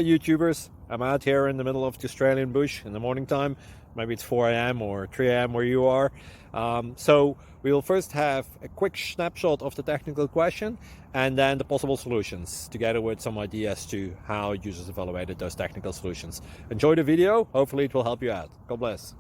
YouTubers. I'm out here in the middle of the Australian bush in the morning time. Maybe it's 4 a.m. or 3 a.m. where you are. So we will first have a quick snapshot of the technical question and then the possible solutions, together with some ideas to how users evaluated those technical solutions. Enjoy the video. Hopefully it will help you out. God bless.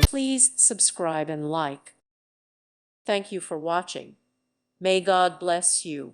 Please subscribe and like. Thank you for watching. May God bless you.